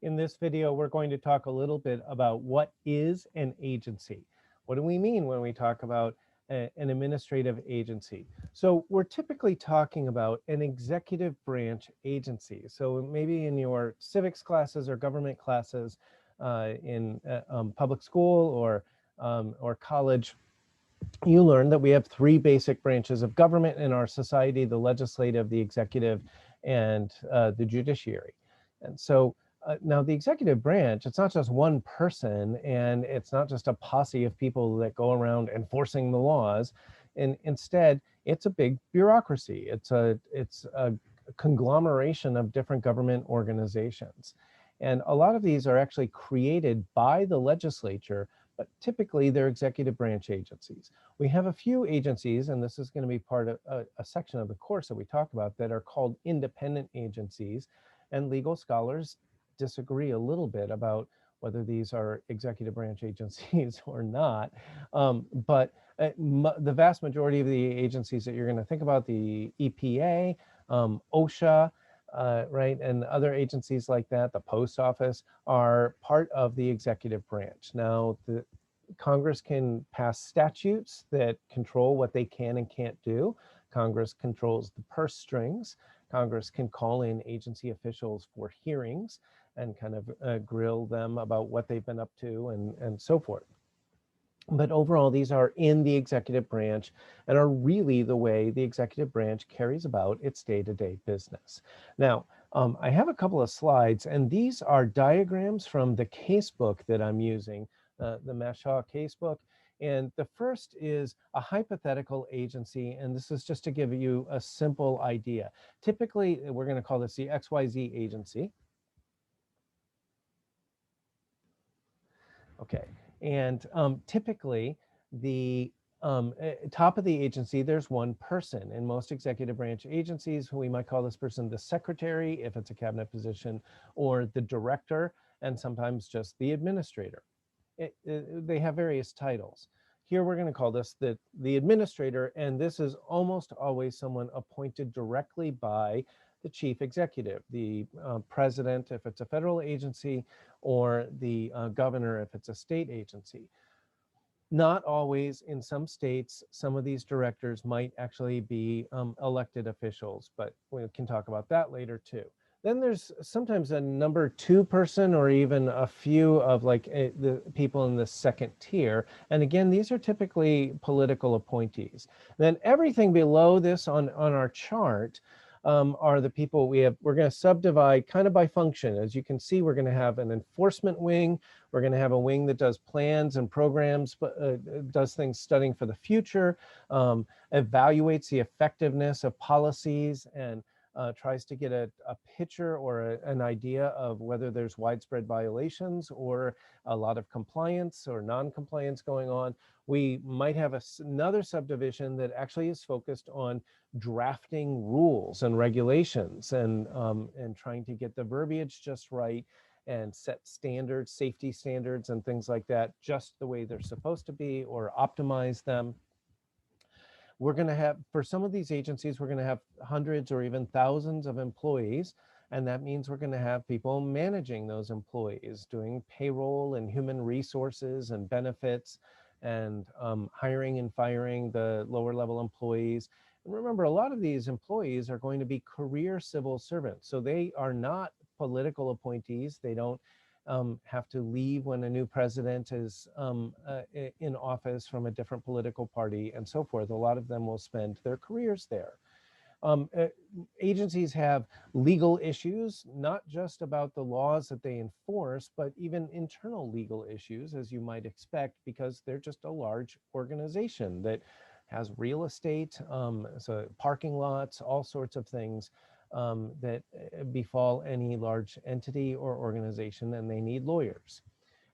In this video, we're going to talk a little bit about what is an agency. What do we mean when we talk about an administrative agency? So we're typically talking about an executive branch agency. So maybe in your civics classes or government classes in public school or college, you learn that we have three basic branches of government in our society: the legislative, the executive, and the judiciary. And so now the executive branch, it's not just one person, and it's not just a posse of people that go around enforcing the laws. And instead, it's a big bureaucracy. It's a conglomeration of different government organizations. And a lot of these are actually created by the legislature, but typically they're executive branch agencies. We have a few agencies, and this is going to be part of a section of the course that we talk about, that are called independent agencies. And legal scholars disagree a little bit about whether these are executive branch agencies or not. But the vast majority of the agencies that you're going to think about, the EPA, OSHA, right, and other agencies like that, the post office, are part of the executive branch. Now, the Congress can pass statutes that control what they can and can't do. Congress controls the purse strings. Congress can call in agency officials for hearings and kind of grill them about what they've been up to and so forth. But overall, these are in the executive branch and are really the way the executive branch carries about its day-to-day business. Now, I have a couple of slides, and these are diagrams from the casebook that I'm using, the Mashaw casebook. And the first is a hypothetical agency, and this is just to give you a simple idea. Typically, we're going to call this the XYZ agency. Okay, and typically the top of the agency, there's one person. In most executive branch agencies, we might call this person the secretary, if it's a cabinet position, or the director, and sometimes just the administrator. They have various titles. Here we're going to call this the administrator, and this is almost always someone appointed directly by the chief executive, the president if it's a federal agency, or the governor if it's a state agency. Not always. In some states, some of these directors might actually be elected officials, but we can talk about that later too. Then there's sometimes a number two person, or even a few of like the people in the second tier. And again, these are typically political appointees. Then everything below this on our chart are the people we're going to subdivide kind of by function. As you can see, we're going to have an enforcement wing. We're going to have a wing that does plans and programs, but does things studying for the future, evaluates the effectiveness of policies, and tries to get a picture or an idea of whether there's widespread violations or a lot of compliance or non-compliance going on. We might have another subdivision that actually is focused on drafting rules and regulations and trying to get the verbiage just right and set standards, safety standards and things like that, just the way they're supposed to be, or optimize them. We're going to have, for some of these agencies, we're going to have hundreds or even thousands of employees. And that means we're going to have people managing those employees, doing payroll and human resources and benefits, and hiring and firing the lower level employees. And remember, a lot of these employees are going to be career civil servants. So they are not political appointees. They don't have to leave when a new president is in office from a different political party and so forth. A lot of them will spend their careers there. Agencies have legal issues, not just about the laws that they enforce, but even internal legal issues, as you might expect, because they're just a large organization that has real estate, so parking lots, all sorts of things that befall any large entity or organization, and they need lawyers.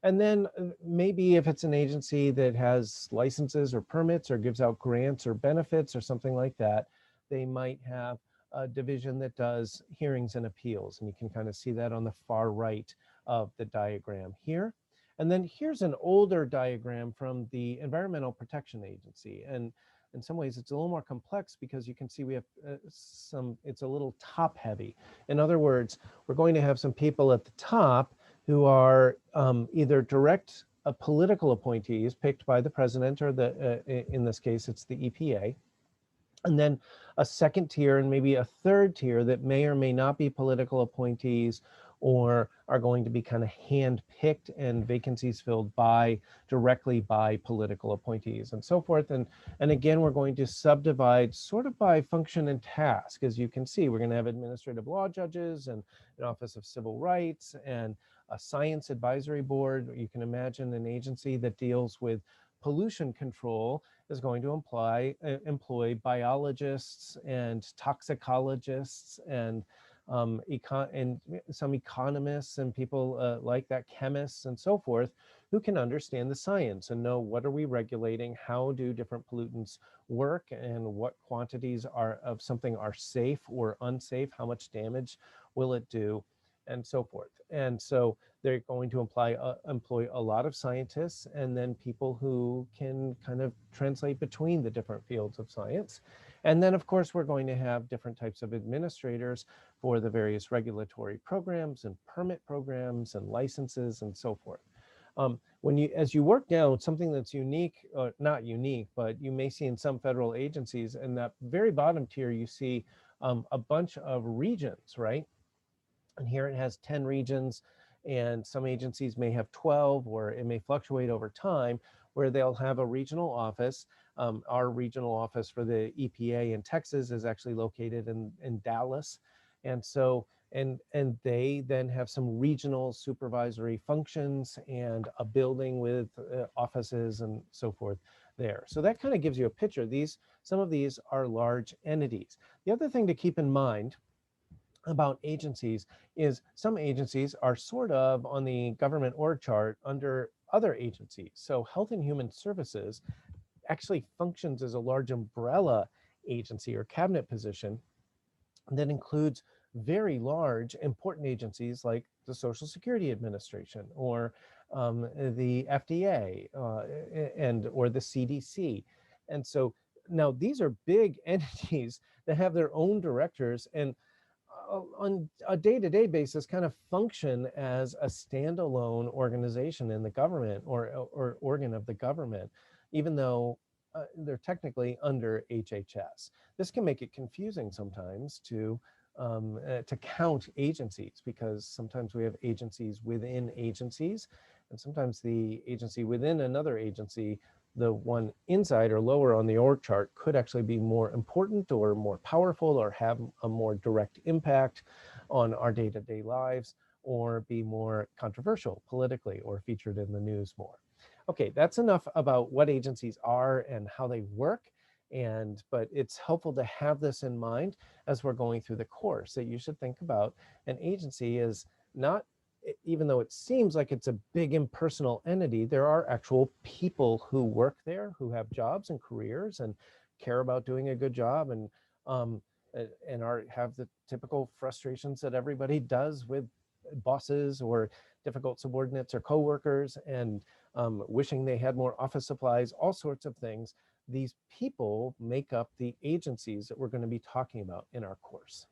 And then maybe if it's an agency that has licenses or permits or gives out grants or benefits or something like that, they might have a division that does hearings and appeals. And you can kind of see that on the far right of the diagram here. And then here's an older diagram from the Environmental Protection Agency. And in some ways, it's a little more complex because you can see we have it's a little top heavy. In other words, we're going to have some people at the top who are either direct political appointees picked by the president or in this case, it's the EPA. And then a second tier and maybe a third tier that may or may not be political appointees or are going to be kind of hand-picked and vacancies filled directly by political appointees and so forth. And again, we're going to subdivide sort of by function and task. As you can see, we're going to have administrative law judges and an Office of Civil Rights and a science advisory board. You can imagine an agency that deals with pollution control is going to employ biologists and toxicologists and some economists and people like that, chemists and so forth, who can understand the science and know what are we regulating, how do different pollutants work, and what quantities of something are safe or unsafe, how much damage will it do, and so forth. And so they're going to employ a lot of scientists and then people who can kind of translate between the different fields of science. And then, of course, we're going to have different types of administrators for the various regulatory programs and permit programs and licenses and so forth. As you work down, something that's unique, not unique, but you may see in some federal agencies, in that very bottom tier, you see a bunch of regions, right? And here it has 10 regions, and some agencies may have 12, or it may fluctuate over time, where they'll have a regional office. Our regional office for the EPA in Texas is actually located in Dallas. And so, and they then have some regional supervisory functions and a building with offices and so forth there. So that kind of gives you a picture. Some of these are large entities. The other thing to keep in mind about agencies is some agencies are sort of on the government org chart under other agencies. So Health and Human Services actually functions as a large umbrella agency or cabinet position that includes very large important agencies like the Social Security Administration or the FDA or the CDC. And so now these are big entities that have their own directors and on a day-to-day basis kind of function as a standalone organization in the government or organ of the government, even though they're technically under HHS. This can make it confusing sometimes to count agencies, because sometimes we have agencies within agencies, and sometimes the agency within another agency, the one inside or lower on the org chart, could actually be more important or more powerful or have a more direct impact on our day-to-day lives, or be more controversial politically or featured in the news more. Okay, that's enough about what agencies are and how they work. But it's helpful to have this in mind as we're going through the course, that you should think about an agency as not, even though it seems like it's a big impersonal entity, there are actual people who work there, who have jobs and careers and care about doing a good job, and have the typical frustrations that everybody does with bosses or difficult subordinates or coworkers, and wishing they had more office supplies, all sorts of things. These people make up the agencies that we're going to be talking about in our course.